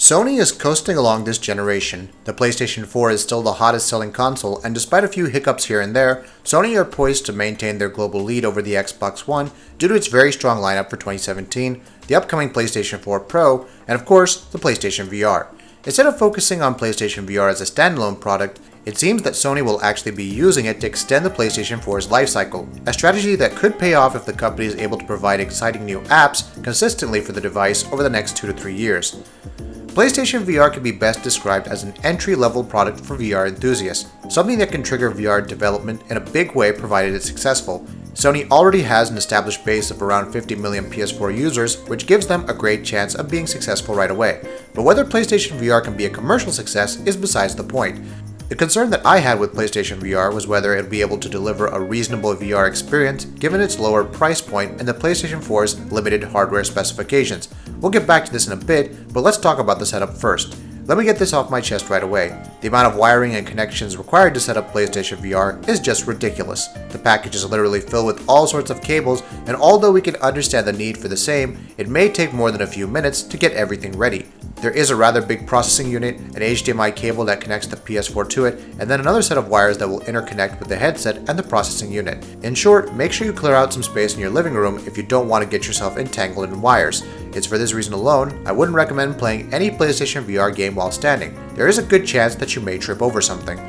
Sony is coasting along this generation. The PlayStation 4 is still the hottest selling console, and despite a few hiccups here and there, Sony are poised to maintain their global lead over the Xbox One due to its very strong lineup for 2017, the upcoming PlayStation 4 Pro, and of course, the PlayStation VR. Instead of focusing on PlayStation VR as a standalone product, it seems that Sony will actually be using it to extend the PlayStation 4's lifecycle, a strategy that could pay off if the company is able to provide exciting new apps consistently for the device over the next 2 to 3 years. PlayStation VR can be best described as an entry-level product for VR enthusiasts, something that can trigger VR development in a big way provided it's successful. Sony already has an established base of around 50 million PS4 users, which gives them a great chance of being successful right away. But whether PlayStation VR can be a commercial success is besides the point. The concern that I had with PlayStation VR was whether it would be able to deliver a reasonable VR experience given its lower price point and the PlayStation 4's limited hardware specifications. We'll get back to this in a bit, but let's talk about the setup first. Let me get this off my chest right away. The amount of wiring and connections required to set up PlayStation VR is just ridiculous. The package is literally filled with all sorts of cables, and although we can understand the need for the same, it may take more than a few minutes to get everything ready. There is a rather big processing unit, an HDMI cable that connects the PS4 to it, and then another set of wires that will interconnect with the headset and the processing unit. In short, make sure you clear out some space in your living room if you don't want to get yourself entangled in wires. It's for this reason alone, I wouldn't recommend playing any PlayStation VR game while standing. There is a good chance that you may trip over something.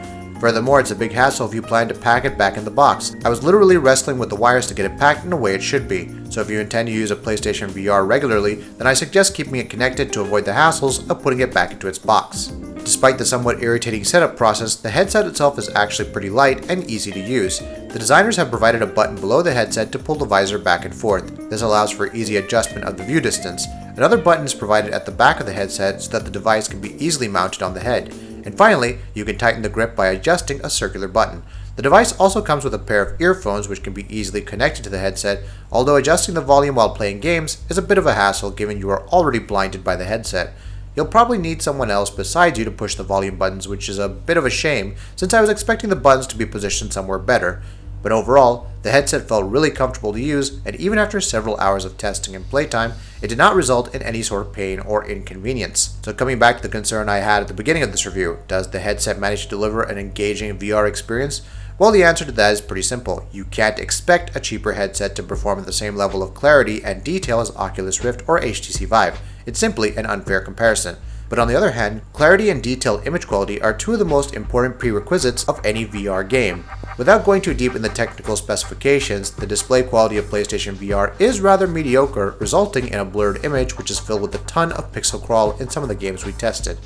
Furthermore, it's a big hassle if you plan to pack it back in the box. I was literally wrestling with the wires to get it packed in the way it should be, so if you intend to use a PlayStation VR regularly, then I suggest keeping it connected to avoid the hassles of putting it back into its box. Despite the somewhat irritating setup process, the headset itself is actually pretty light and easy to use. The designers have provided a button below the headset to pull the visor back and forth. This allows for easy adjustment of the view distance. Another button is provided at the back of the headset so that the device can be easily mounted on the head. And finally, you can tighten the grip by adjusting a circular button. The device also comes with a pair of earphones which can be easily connected to the headset, although adjusting the volume while playing games is a bit of a hassle given you are already blinded by the headset. You'll probably need someone else besides you to push the volume buttons, which is a bit of a shame since I was expecting the buttons to be positioned somewhere better. But overall, the headset felt really comfortable to use, and even after several hours of testing and playtime, it did not result in any sort of pain or inconvenience. So coming back to the concern I had at the beginning of this review, does the headset manage to deliver an engaging VR experience? Well, the answer to that is pretty simple. You can't expect a cheaper headset to perform at the same level of clarity and detail as Oculus Rift or HTC Vive. It's simply an unfair comparison. But on the other hand, clarity and detailed image quality are two of the most important prerequisites of any VR game. Without going too deep in the technical specifications, the display quality of PlayStation VR is rather mediocre, resulting in a blurred image which is filled with a ton of pixel crawl in some of the games we tested.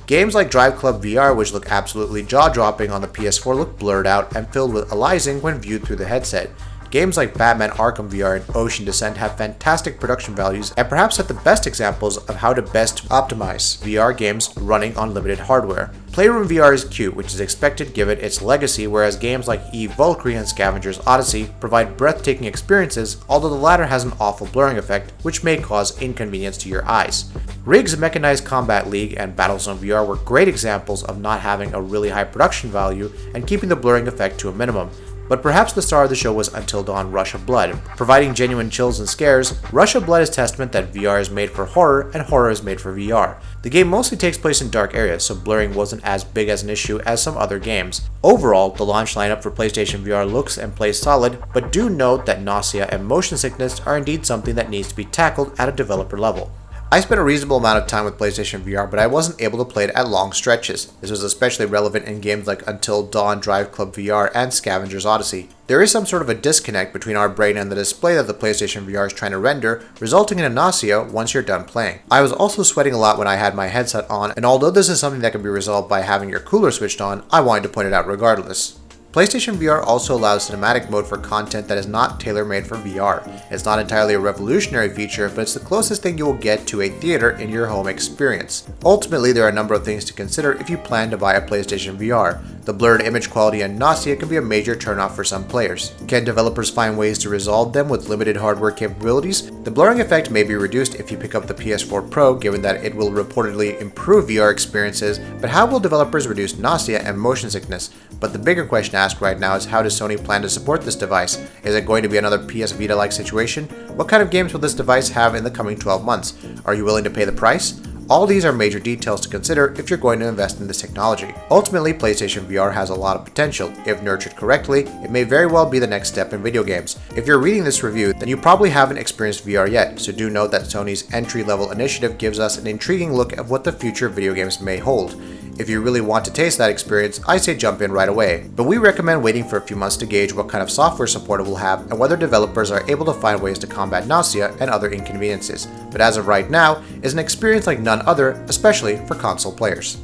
Games like Drive Club VR, which look absolutely jaw-dropping on the PS4, look blurred out and filled with aliasing when viewed through the headset. Games like Batman Arkham VR and Ocean Descent have fantastic production values and perhaps set the best examples of how to best optimize VR games running on limited hardware. Playroom VR is cute, which is expected given its legacy, whereas games like Eve Valkyrie and Scavenger's Odyssey provide breathtaking experiences, although the latter has an awful blurring effect, which may cause inconvenience to your eyes. Riggs Mechanized Combat League and Battlezone VR were great examples of not having a really high production value and keeping the blurring effect to a minimum. But perhaps the star of the show was Until Dawn Rush of Blood. Providing genuine chills and scares, Rush of Blood is testament that VR is made for horror and horror is made for VR. The game mostly takes place in dark areas, so blurring wasn't as big as an issue as some other games. Overall, the launch lineup for PlayStation VR looks and plays solid, but do note that nausea and motion sickness are indeed something that needs to be tackled at a developer level. I spent a reasonable amount of time with PlayStation VR, but I wasn't able to play it at long stretches. This was especially relevant in games like Until Dawn, Drive Club VR, and Scavenger's Odyssey. There is some sort of a disconnect between our brain and the display that the PlayStation VR is trying to render, resulting in a nausea once you're done playing. I was also sweating a lot when I had my headset on, and although this is something that can be resolved by having your cooler switched on, I wanted to point it out regardless. PlayStation VR also allows cinematic mode for content that is not tailor-made for VR. It's not entirely a revolutionary feature, but it's the closest thing you will get to a theater in your home experience. Ultimately, there are a number of things to consider if you plan to buy a PlayStation VR. The blurred image quality and nausea can be a major turnoff for some players. Can developers find ways to resolve them with limited hardware capabilities? The blurring effect may be reduced if you pick up the PS4 Pro, given that it will reportedly improve VR experiences, but how will developers reduce nausea and motion sickness? But the bigger question asked right now is, how does Sony plan to support this device? Is it going to be another PS Vita-like situation? What kind of games will this device have in the coming 12 months? Are you willing to pay the price? All these are major details to consider if you're going to invest in this technology. Ultimately, PlayStation VR has a lot of potential. If nurtured correctly, it may very well be the next step in video games. If you're reading this review, then you probably haven't experienced VR yet, so do note that Sony's entry-level initiative gives us an intriguing look at what the future of video games may hold. If you really want to taste that experience, I say jump in right away, but we recommend waiting for a few months to gauge what kind of software support it will have and whether developers are able to find ways to combat nausea and other inconveniences. But as of right now, it's an experience like none other, especially for console players.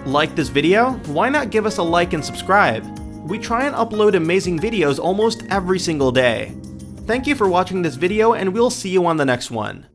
Like this video? Why not give us a like and subscribe? We try and upload amazing videos almost every single day. Thank you for watching this video, and we'll see you on the next one.